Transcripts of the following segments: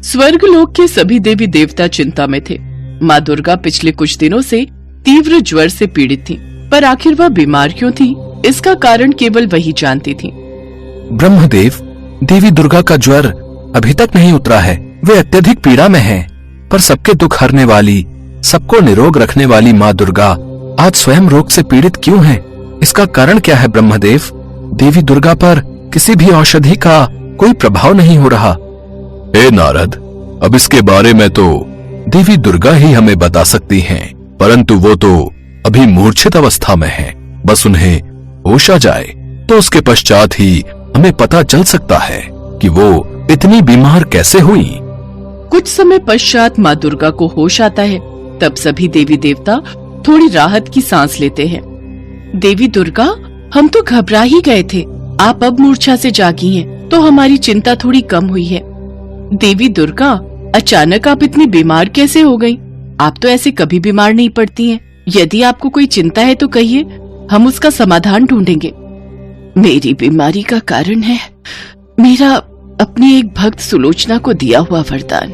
स्वर्गलोक के सभी देवी देवता चिंता में थे। माँ दुर्गा पिछले कुछ दिनों से तीव्र ज्वर से पीड़ित थीं, पर आखिर वह बीमार क्यों थी, इसका कारण केवल वही जानती थीं। ब्रह्मदेव, देवी दुर्गा का ज्वर अभी तक नहीं उतरा है। वे अत्यधिक पीड़ा में हैं, पर सबके दुख हरने वाली, सबको निरोग रखने वाली माँ दुर्गा आज स्वयं रोग से पीड़ित क्यों है? इसका कारण क्या है ब्रह्मदेव? देवी दुर्गा पर किसी भी औषधि का कोई प्रभाव नहीं हो रहा। हे नारद, अब इसके बारे में तो देवी दुर्गा ही हमें बता सकती हैं, परंतु वो तो अभी मूर्छित अवस्था में हैं। बस उन्हें होश आ जाए तो उसके पश्चात ही हमें पता चल सकता है कि वो इतनी बीमार कैसे हुई। कुछ समय पश्चात माँ दुर्गा को होश आता है। तब सभी देवी देवता थोड़ी राहत की सांस लेते हैं। देवी दुर्गा, हम तो घबरा ही गए थे, आप अब मूर्छा से जागी हैं, तो हमारी चिंता थोड़ी कम हुई है। देवी दुर्गा, अचानक आप इतनी बीमार कैसे हो गईं? आप तो ऐसे कभी बीमार नहीं पड़ती हैं। यदि आपको कोई चिंता है तो कहिए, हम उसका समाधान ढूंढेंगे। मेरी बीमारी का कारण है मेरा अपनी एक भक्त सुलोचना को दिया हुआ वरदान।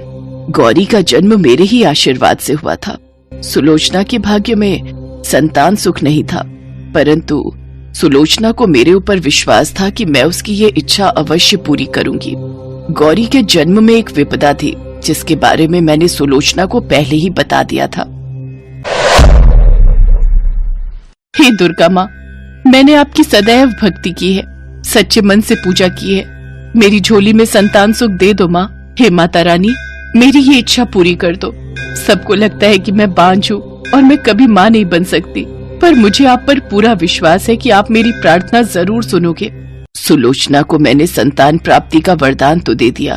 गौरी का जन्म मेरे ही आशीर्वाद से हुआ था। सुलोचना के भाग्य में संतान सुख नहीं था, परंतु सुलोचना को मेरे ऊपर विश्वास था कि मैं उसकी ये इच्छा अवश्य पूरी करूंगी। गौरी के जन्म में एक विपदा थी, जिसके बारे में मैंने सुलोचना को पहले ही बता दिया था। हे दुर्गा माँ, मैंने आपकी सदैव भक्ति की है, सच्चे मन से पूजा की है। मेरी झोली में संतान सुख दे दो माँ। हे माता रानी, मेरी ये इच्छा पूरी कर दो। सबको लगता है कि मैं बांझ हूँ और मैं कभी माँ नहीं बन सकती, पर मुझे आप पर पूरा विश्वास है कि आप मेरी प्रार्थना जरूर सुनोगे। सुलोचना को मैंने संतान प्राप्ति का वरदान तो दे दिया,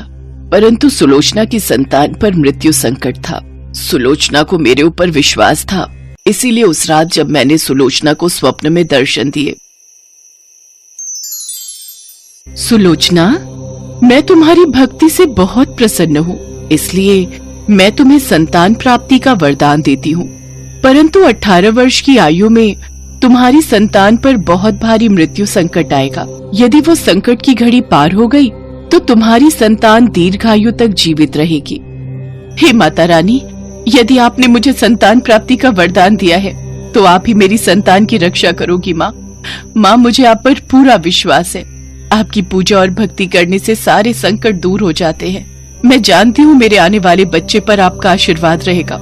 परंतु सुलोचना की संतान पर मृत्यु संकट था। सुलोचना को मेरे ऊपर विश्वास था, इसीलिए उस रात जब मैंने सुलोचना को स्वप्न में दर्शन दिए, सुलोचना, मैं तुम्हारी भक्ति से बहुत प्रसन्न हूँ, इसलिए मैं तुम्हें संतान प्राप्ति का वरदान देती हूँ। परंतु 18 वर्ष की आयु में तुम्हारी संतान पर बहुत भारी मृत्यु संकट आएगा। यदि वो संकट की घड़ी पार हो गई तो तुम्हारी संतान दीर्घायु तक जीवित रहेगी। हे माता रानी, यदि आपने मुझे संतान प्राप्ति का वरदान दिया है तो आप ही मेरी संतान की रक्षा करोगी माँ। माँ, मुझे आप पर पूरा विश्वास है। आपकी पूजा और भक्ति करने से सारे संकट दूर हो जाते हैं। मैं जानती हूँ मेरे आने वाले बच्चे पर आपका आशीर्वाद रहेगा।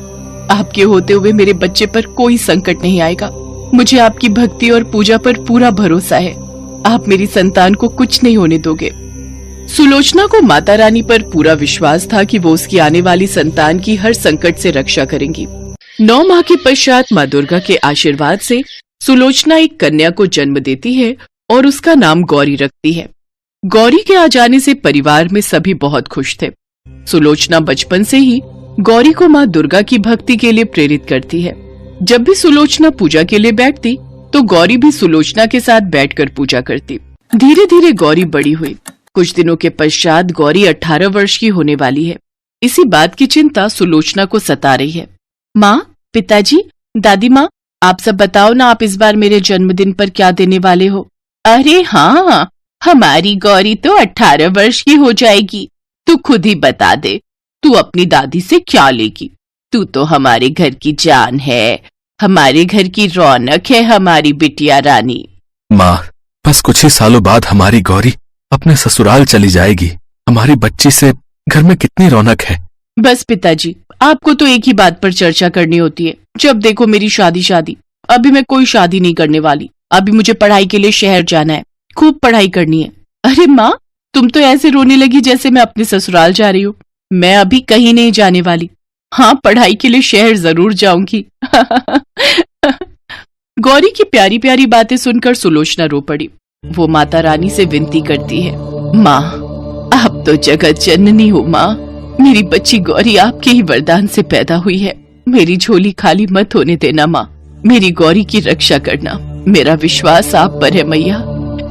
आपके होते हुए मेरे बच्चे पर कोई संकट नहीं आएगा। मुझे आपकी भक्ति और पूजा पर पूरा भरोसा है। आप मेरी संतान को कुछ नहीं होने दोगे। सुलोचना को माता रानी पर पूरा विश्वास था कि वो उसकी आने वाली संतान की हर संकट से रक्षा करेंगी। 9 माह के पश्चात माँ दुर्गा के आशीर्वाद से सुलोचना एक कन्या को जन्म देती है और उसका नाम गौरी रखती है। गौरी के आ जाने से परिवार में सभी बहुत खुश थे। सुलोचना बचपन से ही गौरी को माँ दुर्गा की भक्ति के लिए प्रेरित करती है। जब भी सुलोचना पूजा के लिए बैठती तो गौरी भी सुलोचना के साथ बैठकर पूजा करती। धीरे धीरे गौरी बड़ी हुई। कुछ दिनों के पश्चात गौरी 18 वर्ष की होने वाली है। इसी बात की चिंता सुलोचना को सता रही है। माँ, पिताजी, दादी माँ, आप सब बताओ ना, आप इस बार मेरे जन्मदिन पर क्या देने वाले हो? अरे हाँ, हमारी गौरी तो 18 वर्ष की हो जाएगी। तू खुद ही बता दे, तू अपनी दादी से क्या लेगी? तू तो हमारे घर की जान है, हमारे घर की रौनक है, हमारी बिटिया रानी। माँ, बस कुछ ही सालों बाद हमारी गौरी अपने ससुराल चली जाएगी। हमारी बच्ची से घर में कितनी रौनक है। बस पिताजी, आपको तो एक ही बात पर चर्चा करनी होती है। जब देखो मेरी शादी शादी। अभी मैं कोई शादी नहीं करने वाली। अभी मुझे पढ़ाई के लिए शहर जाना है, खूब पढ़ाई करनी है। अरे माँ, तुम तो ऐसे रोने लगी जैसे मैं अपने ससुराल जा रही हूँ। मैं अभी कहीं नहीं जाने वाली। हाँ, पढ़ाई के लिए शहर जरूर जाऊंगी। गौरी की प्यारी प्यारी बातें सुनकर सुलोचना रो पड़ी। वो माता रानी से विनती करती है, माँ, आप तो जगत जननी हो माँ। मेरी बच्ची गौरी आपके ही वरदान से पैदा हुई है। मेरी झोली खाली मत होने देना माँ। मेरी गौरी की रक्षा करना। मेरा विश्वास आप पर है मैया।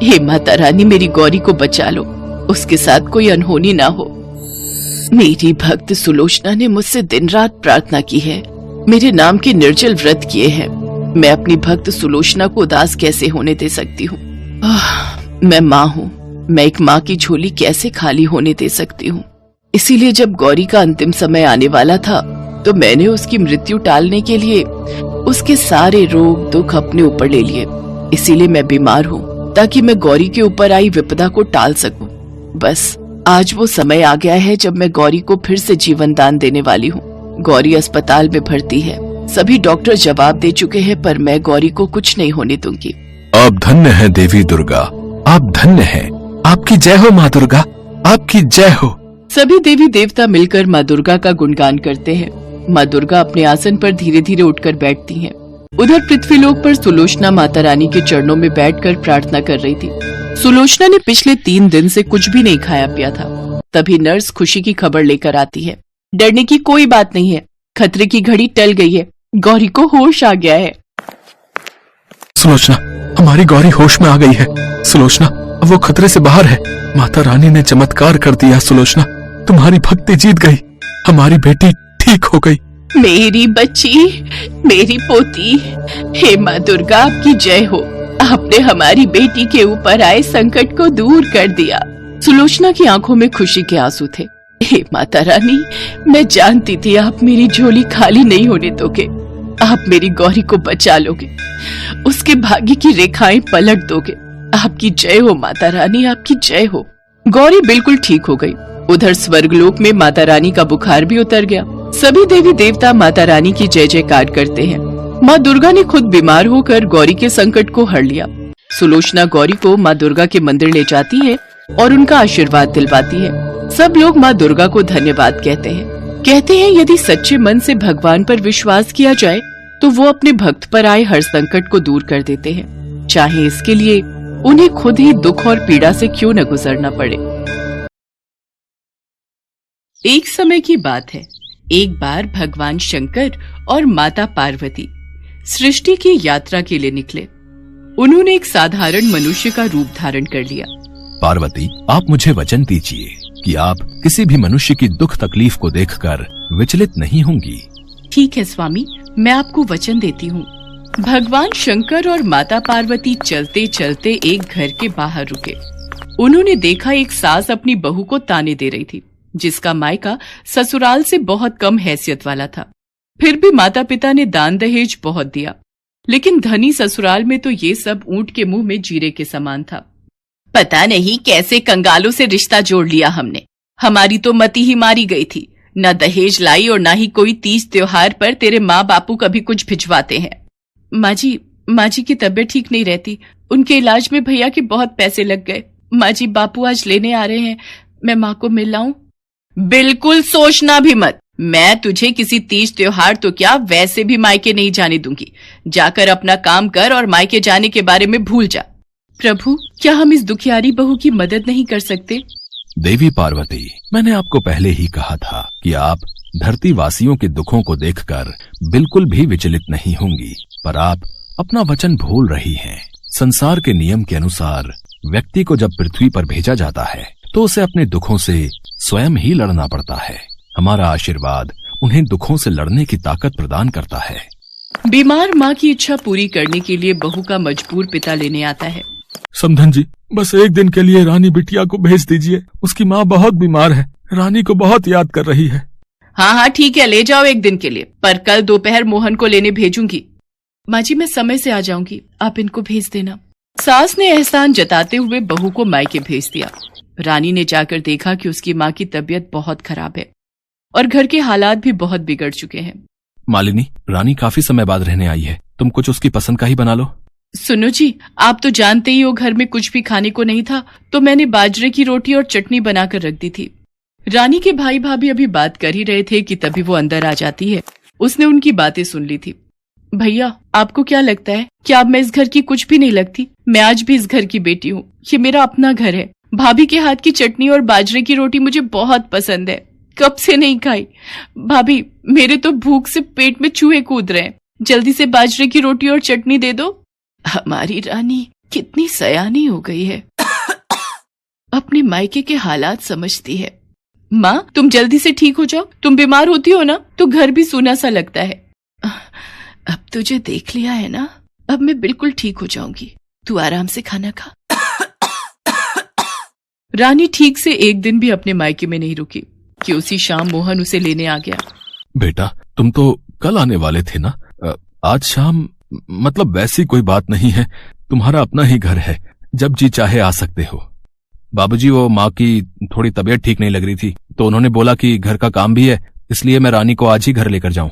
हे माता रानी, मेरी गौरी को बचा लो, उसके साथ कोई अनहोनी ना हो। मेरी भक्त सुलोचना ने मुझसे दिन रात प्रार्थना की है, मेरे नाम के निर्जल व्रत किए हैं। मैं अपनी भक्त सुलोचना को उदास कैसे होने दे सकती हूँ? मैं माँ हूँ, मैं एक माँ की झोली कैसे खाली होने दे सकती हूँ? इसीलिए जब गौरी का अंतिम समय आने वाला था तो मैंने उसकी मृत्यु टालने के लिए उसके सारे रोग दुख अपने ऊपर ले लिए। इसीलिए मैं बीमार हूँ ताकि मैं गौरी के ऊपर आई विपदा को टाल सकूं। बस आज वो समय आ गया है जब मैं गौरी को फिर से जीवन दान देने वाली हूँ। गौरी अस्पताल में भर्ती है, सभी डॉक्टर जवाब दे चुके हैं, पर मैं गौरी को कुछ नहीं होने दूंगी। आप धन्य हैं देवी दुर्गा, आप धन्य हैं। आपकी जय हो माँ दुर्गा, आपकी जय हो। सभी देवी देवता मिलकर माँ दुर्गा का गुणगान करते हैं। माँ दुर्गा अपने आसन पर धीरे धीरे उठकर बैठती हैं। उधर पृथ्वीलोक पर सुलोचना माता रानी के चरणों में बैठकर प्रार्थना कर रही थी। सुलोचना ने पिछले 3 दिन से कुछ भी नहीं खाया पिया था। तभी नर्स खुशी की खबर लेकर आती है। डरने की कोई बात नहीं है, खतरे की घड़ी टल गई है, गौरी को होश आ गया है। सुलोचना, हमारी गौरी होश में आ गई है। सुलोचना, अब वो खतरे से बाहर है। माता रानी ने चमत्कार कर दिया। सुलोचना, तुम्हारी भक्ति जीत गई, हमारी बेटी ठीक हो गई। मेरी बच्ची, मेरी पोती, हे माँ दुर्गा आपकी जय हो। आपने हमारी बेटी के ऊपर आए संकट को दूर कर दिया। सुलोचना की आंखों में खुशी के आंसू थे। हे माता रानी, मैं जानती थी आप मेरी झोली खाली नहीं होने दोगे। आप मेरी गौरी को बचा लोगे, उसके भाग्य की रेखाएं पलट दोगे। आपकी जय हो माता रानी, आपकी जय हो। गौरी बिल्कुल ठीक हो गई। उधर स्वर्गलोक में माता रानी का बुखार भी उतर गया। सभी देवी देवता माता रानी की जय जयकार करते हैं। माँ दुर्गा ने खुद बीमार होकर गौरी के संकट को हर लिया। सुलोचना गौरी को माँ दुर्गा के मंदिर ले जाती है और उनका आशीर्वाद दिलवाती है। सब लोग माँ दुर्गा को धन्यवाद कहते हैं यदि सच्चे मन से भगवान पर विश्वास किया जाए तो वो अपने भक्त पर आए हर संकट को दूर कर देते हैं, चाहे इसके लिए उन्हें खुद ही दुख और पीड़ा से क्यों न गुजरना पड़े। एक समय की बात है। एक बार भगवान शंकर और माता पार्वती सृष्टि की यात्रा के लिए निकले। उन्होंने एक साधारण मनुष्य का रूप धारण कर लिया। पार्वती, आप मुझे वचन दीजिए कि आप किसी भी मनुष्य की दुख तकलीफ को देखकर विचलित नहीं होंगी। ठीक है स्वामी, मैं आपको वचन देती हूँ। भगवान शंकर और माता पार्वती चलते चलते एक घर के बाहर रुके। उन्होंने देखा एक सास अपनी बहू को ताने दे रही थी, जिसका मायका ससुराल से बहुत कम हैसियत वाला था। फिर भी माता पिता ने दान दहेज बहुत दिया, लेकिन धनी ससुराल में तो ये सब ऊंट के मुंह में जीरे के समान था। पता नहीं कैसे कंगालों से रिश्ता जोड़ लिया हमने। हमारी तो मती ही मारी गई थी। न दहेज लाई और न ही कोई तीज त्योहार पर तेरे माँ बापू कभी कुछ भिजवाते हैं। माँ जी की तबीयत ठीक नहीं रहती। उनके इलाज में भैया के बहुत पैसे लग गए। माँ जी, बापू आज लेने आ रहे हैं, मैं माँ को मिल लाऊं? बिल्कुल सोचना भी मत। मैं तुझे किसी तीज त्योहार तो क्या, वैसे भी मायके नहीं जाने दूंगी। जाकर अपना काम कर और मायके जाने के बारे में भूल जा। प्रभु, क्या हम इस दुखियारी बहू की मदद नहीं कर सकते? देवी पार्वती, मैंने आपको पहले ही कहा था कि आप धरती वासियों के दुखों को देखकर बिल्कुल भी विचलित नहीं होंगी, पर आप अपना वचन भूल रही हैं। संसार के नियम के अनुसार व्यक्ति को जब पृथ्वी पर भेजा जाता है तो उसे अपने दुखों से स्वयं ही लड़ना पड़ता है। हमारा आशीर्वाद उन्हें दुखों से लड़ने की ताकत प्रदान करता है। बीमार माँ की इच्छा पूरी करने के लिए बहू का मजबूर पिता लेने आता है। समधन जी, बस एक दिन के लिए रानी बिटिया को भेज दीजिए। उसकी माँ बहुत बीमार है, रानी को बहुत याद कर रही है। हाँ ठीक है, ले जाओ एक दिन के लिए, पर कल दोपहर मोहन को लेने भेजूंगी। माँ जी, मैं समय से आ जाऊंगी, आप इनको भेज देना। सास ने एहसान जताते हुए बहू को मायके भेज दिया। रानी ने जाकर देखा कि उसकी माँ की तबीयत बहुत खराब है और घर के हालात भी बहुत बिगड़ चुके हैं। मालिनी, रानी काफी समय बाद रहने आई है, तुम कुछ उसकी पसंद का ही बना लो। सुनो जी, आप तो जानते ही हो घर में कुछ भी खाने को नहीं था, तो मैंने बाजरे की रोटी और चटनी बनाकर रख दी थी। रानी के भाई भाभी अभी बात कर ही रहे थे कि तभी वो अंदर आ जाती है। उसने उनकी बातें सुन ली थी। भैया, आपको क्या लगता है कि अब मैं इस घर की कुछ भी नहीं लगती? मैं आज भी इस घर की बेटी हूँ, ये मेरा अपना घर है। भाभी के हाथ की चटनी और बाजरे की रोटी मुझे बहुत पसंद है, कब से नहीं खाई। भाभी, मेरे तो भूख से पेट में चूहे कूद रहे हैं, जल्दी से बाजरे की रोटी और चटनी दे दो। हमारी रानी कितनी सयानी हो गई है, अपने मायके के हालात समझती है। माँ, तुम जल्दी से ठीक हो जाओ, तुम बीमार होती हो ना तो घर भी सूना सा लगता है। अब तुझे देख लिया है ना, अब मैं बिल्कुल ठीक हो जाऊंगी, तू आराम से खाना खा। रानी ठीक से एक दिन भी अपने मायके में नहीं रुकी। कि उसी शाम मोहन उसे लेने आ गया। बेटा, तुम तो कल आने वाले थे ना? आज शाम? मतलब वैसी कोई बात नहीं है, तुम्हारा अपना ही घर है, जब जी चाहे आ सकते हो। बाबूजी, वो माँ की थोड़ी तबीयत ठीक नहीं लग रही थी, तो उन्होंने बोला कि घर का काम भी है, इसलिए मैं रानी को आज ही घर लेकर जाऊं।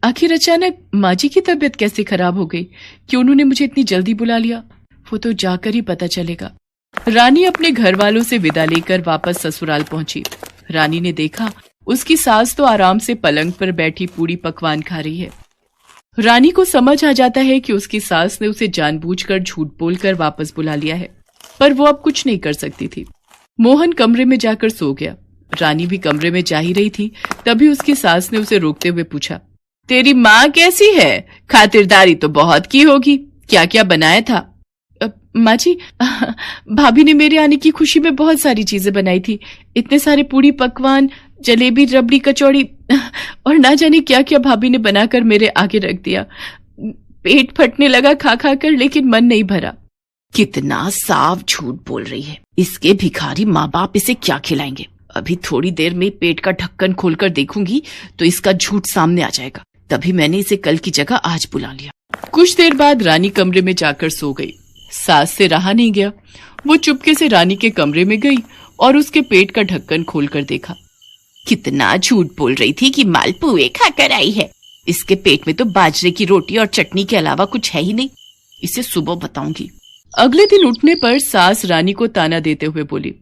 आखिर अचानक माँ जी की तबीयत कैसे खराब हो गई कि उन्होंने मुझे इतनी जल्दी बुला लिया? वो तो जाकर ही पता चलेगा। रानी अपने घर वालों से विदा लेकर वापस ससुराल पहुंची। रानी ने देखा उसकी सास तो आराम से पलंग पर बैठी पूरी पकवान खा रही है। रानी को समझ आ जाता है कि उसकी सास ने उसे जानबूझकर झूठ बोलकर वापस बुला लिया है, पर वो अब कुछ नहीं कर सकती थी। मोहन कमरे में जाकर सो गया। रानी भी कमरे में जा ही रही थी, तभी उसकी सास ने उसे रोकते हुए पूछा, तेरी माँ कैसी है? खातिरदारी तो बहुत की होगी, क्या क्या बनाया था? माँ जी, भाभी ने मेरे आने की खुशी में बहुत सारी चीजें बनाई थी, इतने सारे पूरी पकवान, जलेबी, रबड़ी, कचौड़ी और ना जाने क्या क्या भाभी ने बनाकर मेरे आगे रख दिया। पेट फटने लगा खा खा कर, लेकिन मन नहीं भरा। कितना साफ झूठ बोल रही है, इसके भिखारी माँ बाप इसे क्या खिलाएंगे? अभी थोड़ी देर में पेट का ढक्कन खोलकर देखूंगी तो इसका झूठ सामने आ जाएगा। तभी मैंने इसे कल की जगह आज बुला लिया। कुछ देर बाद रानी कमरे में जाकर सो गई। सास से रहा नहीं गया, वो चुपके से रानी के कमरे में गई और उसके पेट का ढक्कन खोलकर देखा। कितना झूठ बोल रही थी कि मालपुए खाकर आई है, इसके पेट में तो बाजरे की रोटी और चटनी के अलावा कुछ है ही नहीं, इसे सुबह बताऊंगी। अगले दिन उठने पर सास रानी को ताना देते हुए बोली,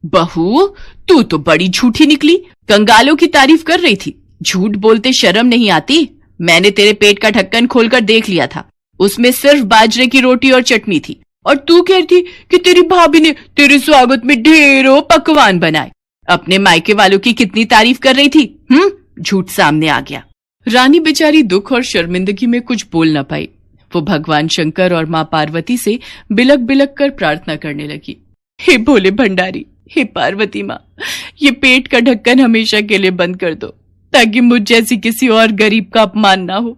बहू, तू तो बड़ी झूठी निकली, कंगालों की तारीफ कर रही थी, झूठ बोलते शर्म नहीं आती? मैंने तेरे पेट का ढक्कन खोलकर देख लिया था, उसमें सिर्फ बाजरे की रोटी और चटनी थी, और तू कहती कि तेरी भाभी ने तेरे स्वागत में ढेरों पकवान बनाए। अपने मायके वालों की कितनी तारीफ कर रही थी? झूठ सामने आ गया। रानी बेचारी दुख और शर्मिंदगी में कुछ बोल न पाई। वो भगवान शंकर और माँ पार्वती से बिलक बिलक कर प्रार्थना करने लगी, हे भोले भंडारी, हे पार्वती माँ, ये पेट का ढक्कन हमेशा के लिए बंद कर दो, ताकि मुझ जैसी किसी और गरीब का अपमान ना हो।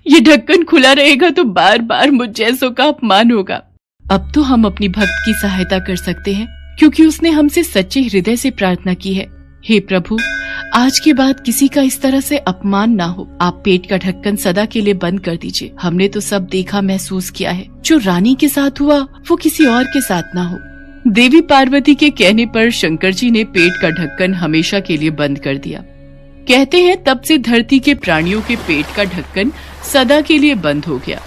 ये ढक्कन खुला रहेगा तो बार बार मुझ जैसों का अपमान होगा। अब तो हम अपनी भक्त की सहायता कर सकते हैं, क्योंकि उसने हमसे सच्चे हृदय से प्रार्थना की है। हे प्रभु, आज के बाद किसी का इस तरह से अपमान ना हो। आप पेट का ढक्कन सदा के लिए बंद कर दीजिए। हमने तो सब देखा महसूस किया है, जो रानी के साथ हुआ वो किसी और के साथ ना हो। देवी पार्वती के कहने पर शंकर जी ने पेट का ढक्कन हमेशा के लिए बंद कर दिया। कहते हैं तब से धरती के प्राणियों के पेट का ढक्कन सदा के लिए बंद हो गया।